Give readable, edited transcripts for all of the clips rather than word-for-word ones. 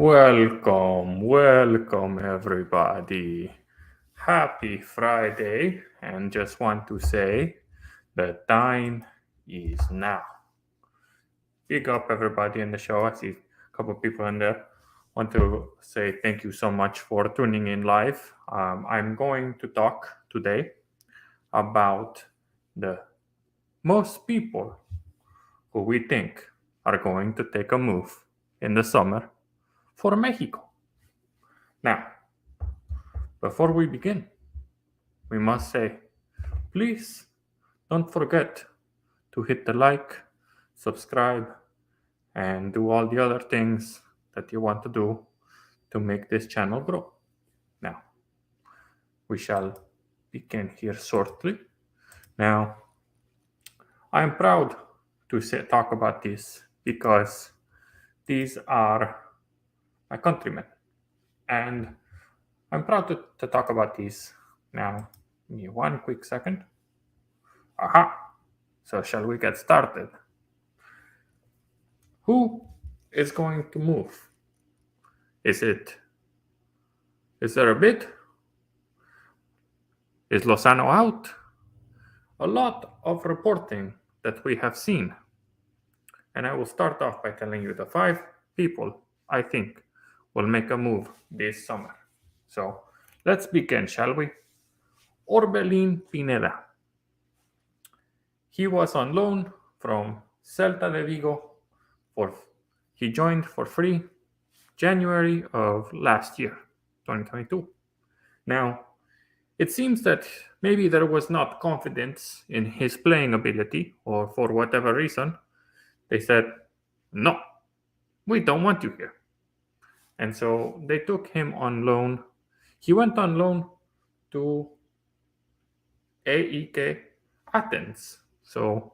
Welcome everybody. Happy Friday, and just want to say the time is now. Big up everybody in the show. I see a couple of people in there. Want to say thank you so much for tuning in live. I'm going to talk today about the most people who we think are going to take a move in the summer for Mexico. Now, before we begin, we must say, please don't forget to hit the like, subscribe, and do all the other things that you want to do to make this channel grow. Now, we shall begin here shortly. Now, I am proud to talk about this because these are my countrymen. And I'm proud to talk about these. Now, give me one quick second. Aha! So shall we get started? Who is going to move? Is there a bid? Is Lozano out? A lot of reporting that we have seen. And I will start off by telling you the 5 people I think will make a move this summer. So let's begin, shall we? Orbelin Pineda. He was on loan from Celta de Vigo. He joined for free January of last year, 2022. Now, it seems that maybe there was not confidence in his playing ability, or for whatever reason, they said, no, we don't want you here. And so they took him on loan. He went on loan to AEK Athens. So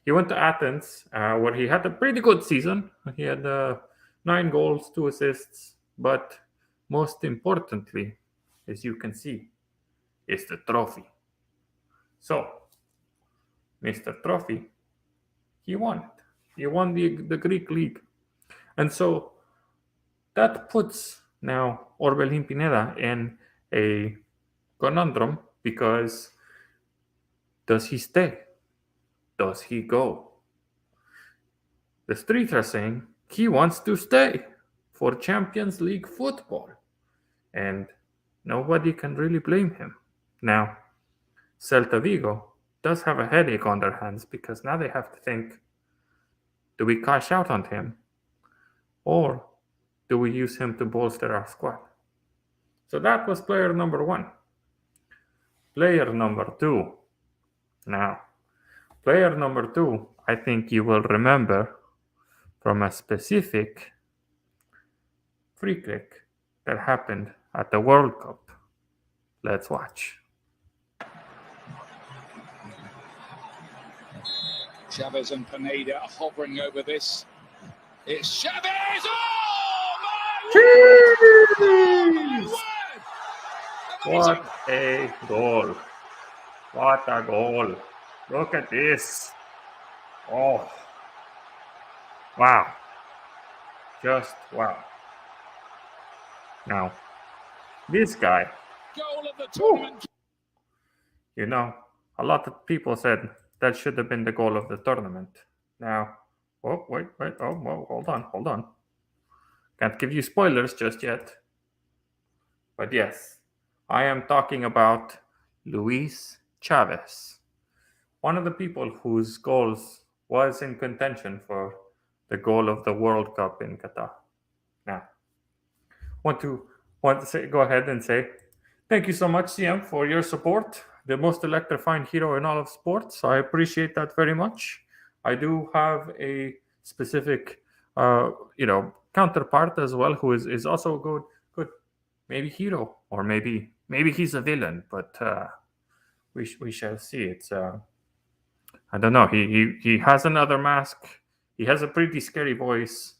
he went to Athens, where he had a pretty good season. He had 9 goals, 2 assists, but most importantly, as you can see, is the trophy. So, Mr. Trophy, he won it. He won the Greek league. And so that puts now Orbelin Pineda in a conundrum, because does he stay? Does he go? The streets are saying he wants to stay for Champions League football, and nobody can really blame him. Now, Celta Vigo does have a headache on their hands, because now they have to think, do we cash out on him, or do we use him to bolster our squad? So that was player number 1. Player number 2. Now, player number 2, I think you will remember from a specific free kick that happened at the World Cup. Let's watch. Chavez and Pineda are hovering over this. It's Chavez! Oh, my word! What a goal. What a goal. Look at this. Oh. Wow. Just wow. Now, this guy. Goal of the tournament. You know, a lot of people said that should have been the goal of the tournament. Now, oh, wait. Oh, well, hold on. Can't give you spoilers just yet. But yes, I am talking about Luis Chavez, one of the people whose goals was in contention for the goal of the World Cup in Qatar. Now, want to go ahead and say thank you so much, CM, for your support. The most electrifying hero in all of sports. I appreciate that very much. I do have a specific, counterpart as well, who is also good, maybe hero, or maybe he's a villain. But we shall see. It's I don't know. He has another mask. He has a pretty scary voice,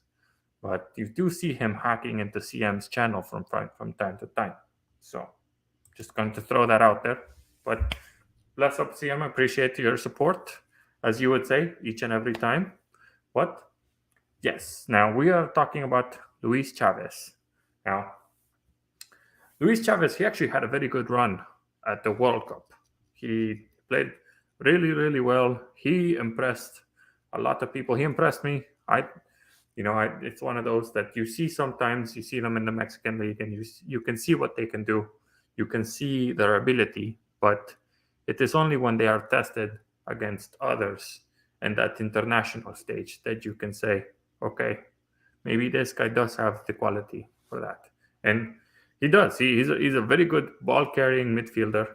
but you do see him hacking into CM's channel from time to time. So, just going to throw that out there. But bless up, CM. I appreciate your support, as you would say, each and every time. But yes, now we are talking about Luis Chavez. Now, Luis Chavez, he actually had a very good run at the World Cup. He played really, really well. He impressed a lot of people. He impressed me. It's one of those that you see sometimes. You see them in the Mexican League, and you can see what they can do. You can see their ability, but it is only when they are tested against others and that international stage that you can say, okay, maybe this guy does have the quality for that. And he does. He's a very good ball carrying midfielder.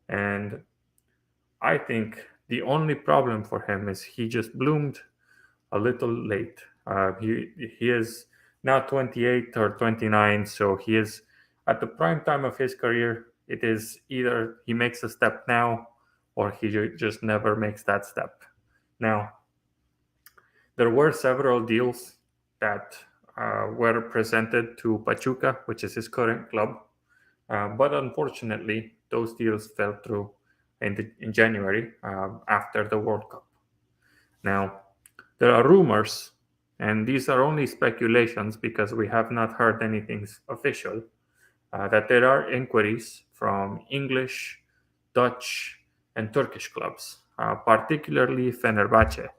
And I think the only problem for him is he just bloomed a little late. He is now 28 or 29, so he is at the prime time of his career. It is either he makes a step now or he just never makes that step. Now, there were several deals that were presented to Pachuca, which is his current club, but unfortunately, those deals fell through in January after the World Cup. Now, there are rumors, and these are only speculations because we have not heard anything official, that there are inquiries from English, Dutch, and Turkish clubs, particularly Fenerbahce.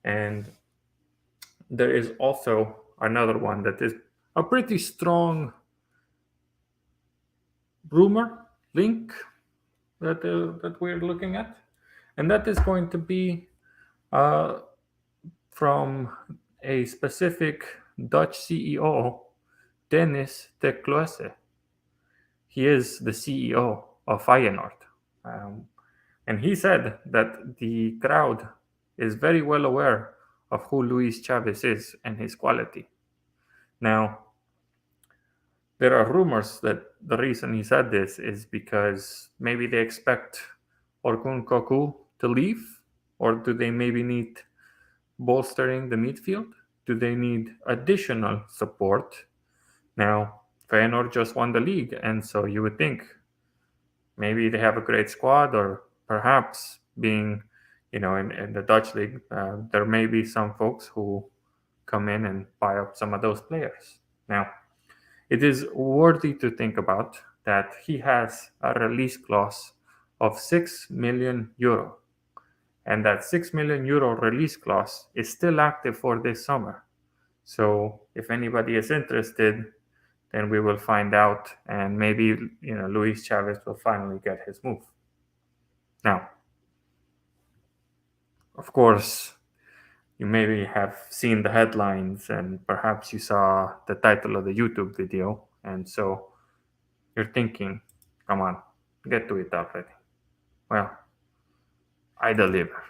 And there is also another one that is a pretty strong rumor link that we're looking at, and that is going to be uh, from a specific Dutch CEO, Dennis de Kloese. He is the CEO of Feyenoord. Um, and he said that the crowd is very well aware of who Luis Chavez is and his quality. Now, there are rumors that the reason he said this is because maybe they expect Orkun Koku to leave, or do they maybe need bolstering the midfield? Do they need additional support? Now, Feyenoord just won the league, and so you would think maybe they have a great squad, or perhaps being, in the Dutch league, there may be some folks who come in and buy up some of those players. Now, it is worthy to think about that he has a release clause of 6 million euro, and that 6 million euro release clause is still active for this summer. So if anybody is interested, then we will find out, and maybe Luis Chavez will finally get his move. Now, of course, you maybe have seen the headlines, and perhaps you saw the title of the YouTube video, and so you're thinking, come on, get to it already. Well, I deliver.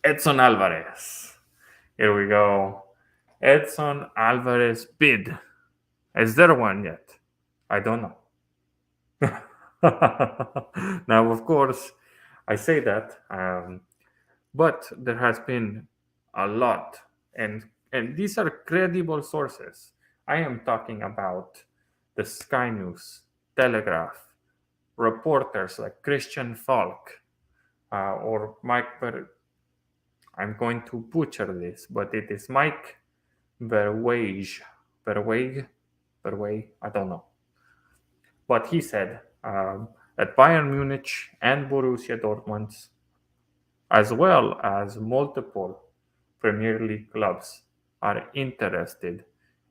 Edson Alvarez. Here we go. Edson Alvarez bid. Is there one yet? I don't know. Now, of course, I say that, but there has been a lot, and these are credible sources. I am talking about the Sky News, Telegraph, reporters like Christian Falk or Mike. I'm going to butcher this, but it is Mike Verweij. Verweij. I don't know. But he said that Bayern Munich and Borussia Dortmund, as well as multiple Premier League clubs, are interested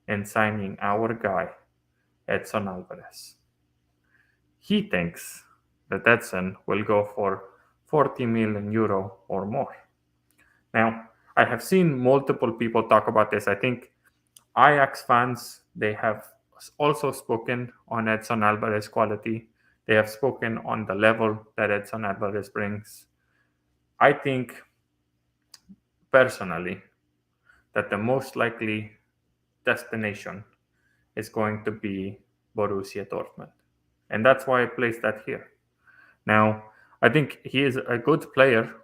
in signing our guy, Edson Alvarez. He thinks that Edson will go for 40 million euro or more. Now, I have seen multiple people talk about this. I think Ajax fans, they have also spoken on Edson Alvarez quality. They have spoken on the level that Edson Alvarez brings. I think personally that the most likely destination is going to be Borussia Dortmund. And that's why I placed that here. Now, I think he is a good player.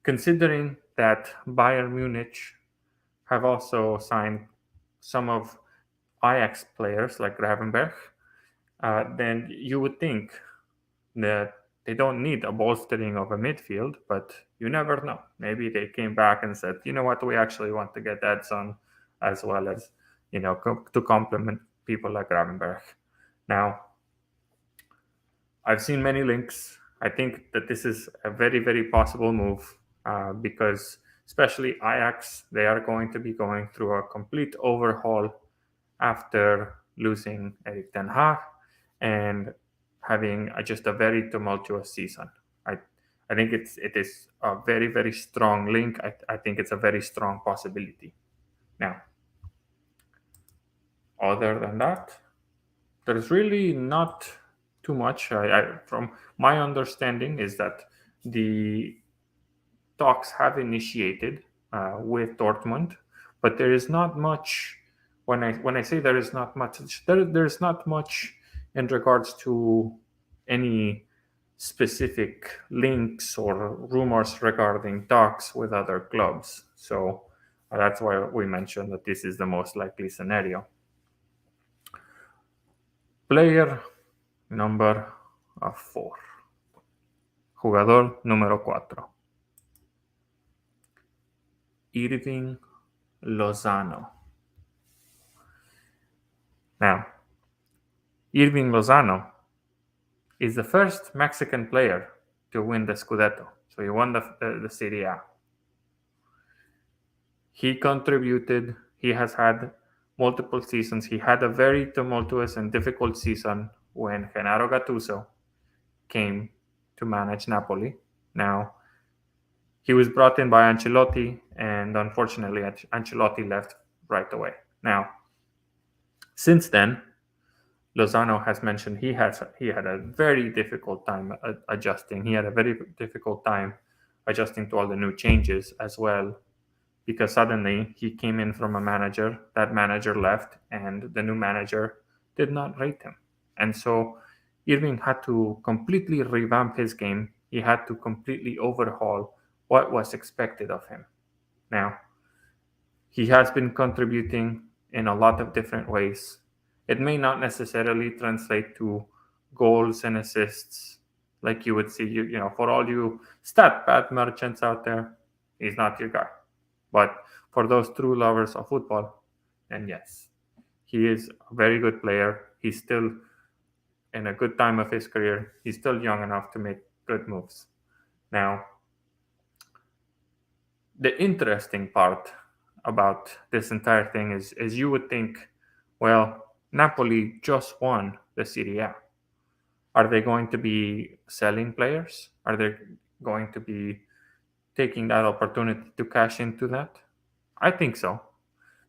Considering that Bayern Munich have also signed some of Ajax players like Gravenberch, then you would think that they don't need a bolstering of a midfield, but you never know. Maybe they came back and said, you know what, we actually want to get Edson. as well as to complement people like Gravenberg. Now, I've seen many links. I think that this is a very, very possible move because, especially Ajax, they are going to be going through a complete overhaul after losing Erik Ten Hag and having just a very tumultuous season. I, I think it is a very, very strong link. I think it's a very strong possibility. Now, other than that, there's really not too much. From my understanding, is that the talks have initiated with Dortmund, but there is not much. When I say there is not much, there's not much in regards to any specific links or rumors regarding talks with other clubs. So that's why we mentioned that this is the most likely scenario. Player number 4. Jugador número 4. Irving Lozano. Now, Irving Lozano is the first Mexican player to win the Scudetto. So he won the Serie A. He contributed, he has had multiple seasons. He had a very tumultuous and difficult season when Gennaro Gattuso came to manage Napoli. Now, he was brought in by Ancelotti, and unfortunately, Ancelotti left right away. Now, since then, Lozano has mentioned he had a very difficult time adjusting. He had a very difficult time adjusting to all the new changes as well, because suddenly he came in from a manager, that manager left, and the new manager did not rate him. And so Irving had to completely revamp his game. He had to completely overhaul what was expected of him. Now, he has been contributing in a lot of different ways. It may not necessarily translate to goals and assists like you would see. For all you stat pad merchants out there, he's not your guy. But for those true lovers of football, then yes, he is a very good player. He's still in a good time of his career. He's still young enough to make good moves. Now, the interesting part about this entire thing is you would think, well, Napoli just won the Serie A. Are they going to be selling players? Are they going to be taking that opportunity to cash into that? I think so,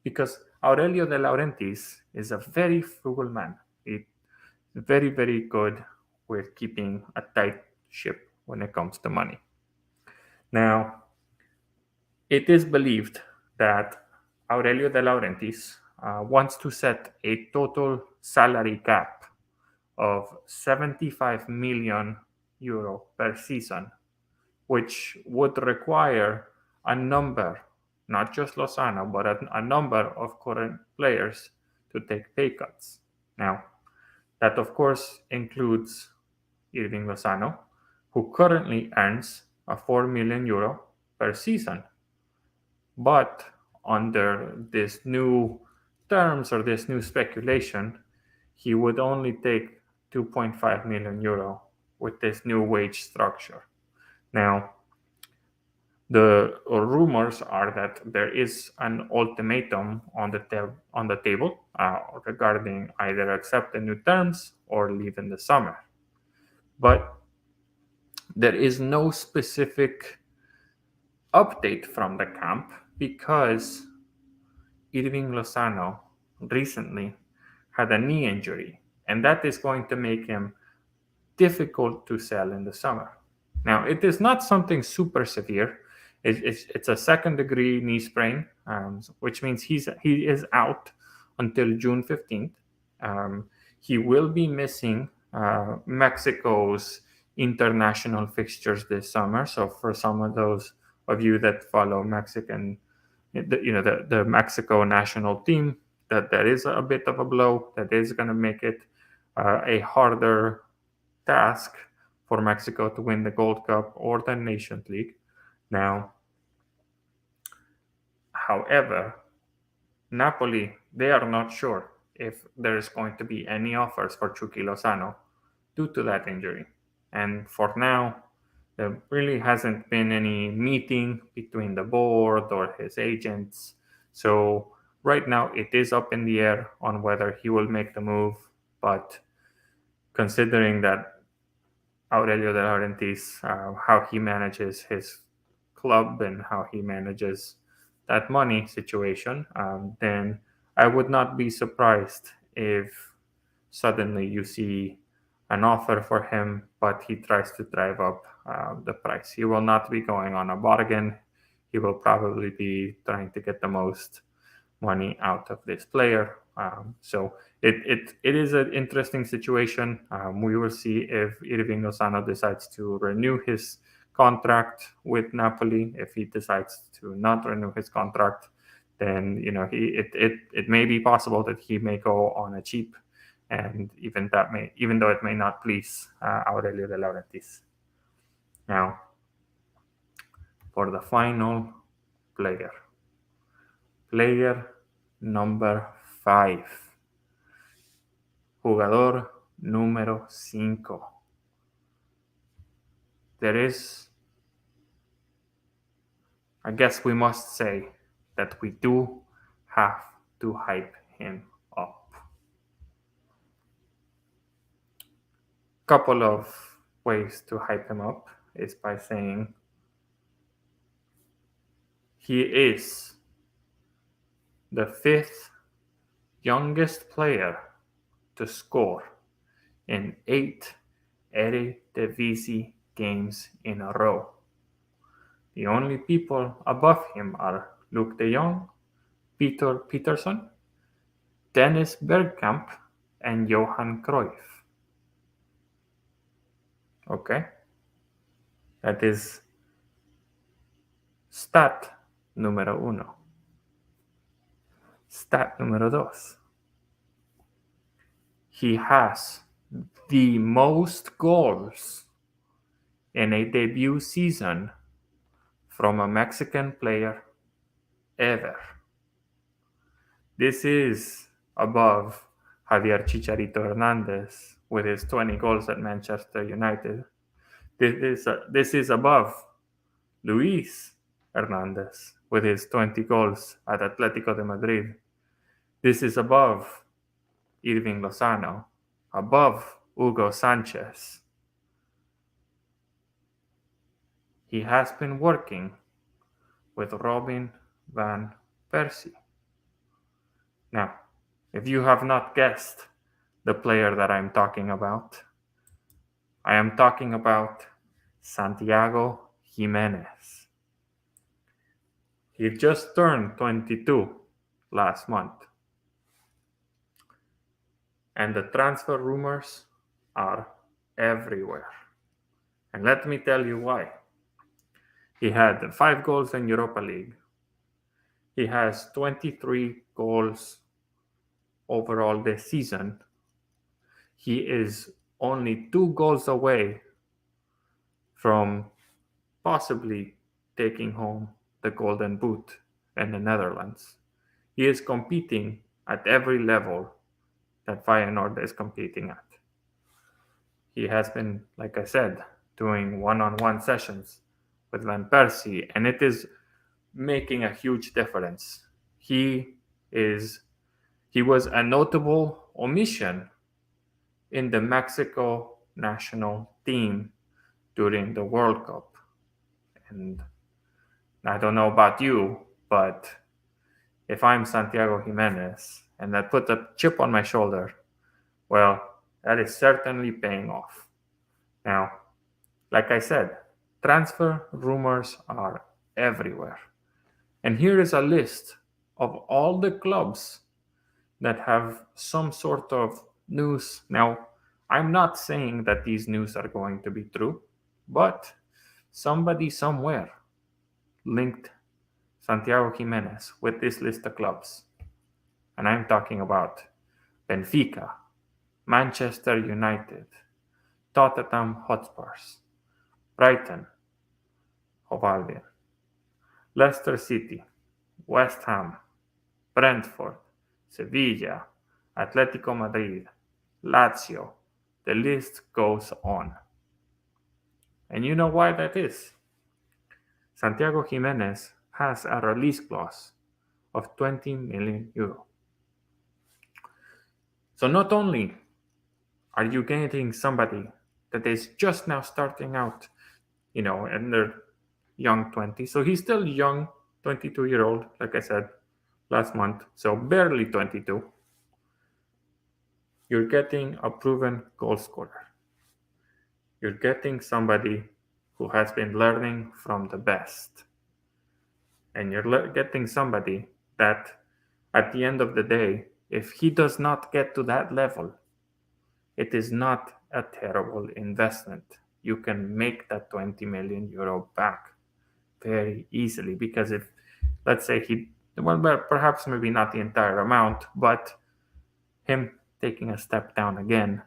because Aurelio De Laurentiis is a very frugal man. He's very, very good with keeping a tight ship when it comes to money. Now, it is believed that Aurelio De Laurentiis wants to set a total salary cap of 75 million euro per season, which would require a number, not just Lozano, but a number of current players to take pay cuts. Now, that of course includes Irving Lozano, who currently earns a 4 million euro per season. But under this new terms or this new speculation, he would only take 2.5 million euro with this new wage structure. Now, the rumors are that there is an ultimatum on the table regarding either accept the new terms or leave in the summer. But there is no specific update from the camp because Irving Lozano recently had a knee injury, and that is going to make him difficult to sell in the summer. Now, it is not something super severe. It's a second-degree knee sprain, which means he is out until June 15th. He will be missing Mexico's international fixtures this summer. So for some of those of you that follow Mexican, the Mexico national team, that is a bit of a blow. That is going to make it a harder task for Mexico to win the Gold Cup or the Nations League. Now, however, Napoli, they are not sure if there is going to be any offers for Chucky Lozano due to that injury. And for now, there really hasn't been any meeting between the board or his agents. So right now, it is up in the air on whether he will make the move. But considering that Aurelio De Laurentiis, how he manages his club and how he manages that money situation, then I would not be surprised if suddenly you see an offer for him, but he tries to drive up the price. He will not be going on a bargain. He will probably be trying to get the most money out of this player. So it is an interesting situation. We will see if Irving Lozano decides to renew his contract with Napoli. If he decides to not renew his contract, then it may be possible that he may go on a cheap, and even though it may not please Aurelio De Laurentiis. Now, for the final player. Player number 5. Jugador número 5. I guess we must say that we do have to hype him up. Couple of ways to hype him up is by saying he is the 5th youngest player to score in 8 Eredivisie games in a row. The only people above him are Luc de Jong, Peter Peterson, Dennis Bergkamp, and Johan Cruyff. Okay? That is stat número 1. Stat número 2. He has the most goals in a debut season from a Mexican player ever. This is above Javier Chicharito Hernandez with his 20 goals at Manchester United. This is above Luis Hernandez with his 20 goals at Atletico de Madrid. This is above Irving Lozano, above Hugo Sanchez. He has been working with Robin van Persie. Now, if you have not guessed the player that I'm talking about, I am talking about Santiago Jimenez. He just turned 22 last month. And the transfer rumors are everywhere. And let me tell you why. He had 5 goals in Europa League. He has 23 goals overall this season. He is only 2 goals away from possibly taking home the Golden Boot in the Netherlands. He is competing at every level that Feyenoord is competing at. He has been, like I said, doing one-on-one sessions with Van Persie, and it is making a huge difference. He was a notable omission in the Mexico national team during the World Cup. And I don't know about you, but if I'm Santiago Jimenez and that puts a chip on my shoulder, well, that is certainly paying off. Now, like I said, transfer rumors are everywhere. And here is a list of all the clubs that have some sort of news. Now, I'm not saying that these news are going to be true, but somebody somewhere linked Santiago Jimenez with this list of clubs. And I'm talking about Benfica, Manchester United, Tottenham Hotspurs, Brighton, Hove Albion, Leicester City, West Ham, Brentford, Sevilla, Atletico Madrid, Lazio. The list goes on. And you know why that is? Santiago Jimenez has a release clause of 20 million euro. So not only are you getting somebody that is just now starting out, in their young 20s, so he's still young, 22-year-old, like I said last month, so barely 22. You're getting a proven goal scorer. You're getting somebody who has been learning from the best. And you're getting somebody that, at the end of the day, if he does not get to that level, it is not a terrible investment. You can make that 20 million euro back very easily, because if, let's say perhaps maybe not the entire amount, but him taking a step down again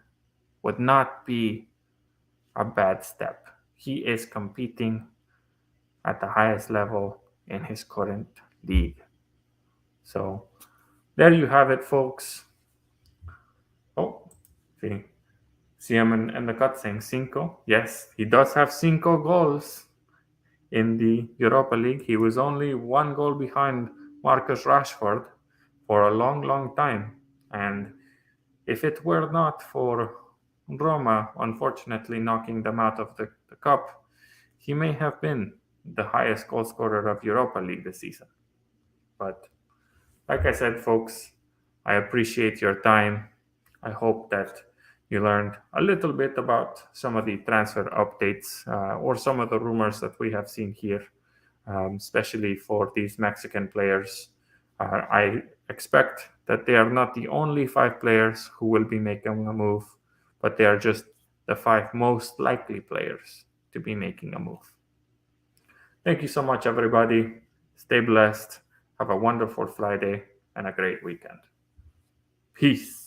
would not be a bad step. He is competing at the highest level in his current league. So there you have it, folks. Oh, see him in the cut saying cinco. Yes, he does have 5 goals in the Europa League. He was only 1 goal behind Marcus Rashford for a long, long time. And if it were not for Roma, unfortunately, knocking them out of the cup, he may have been the highest goal scorer of Europa League this season. But like I said, folks, I appreciate your time. I hope that you learned a little bit about some of the transfer updates or some of the rumors that we have seen here, especially for these Mexican players. I expect that they are not the only 5 players who will be making a move, but they are just the 5 most likely players to be making a move. Thank you so much, everybody. Stay blessed. Have a wonderful Friday and a great weekend. Peace.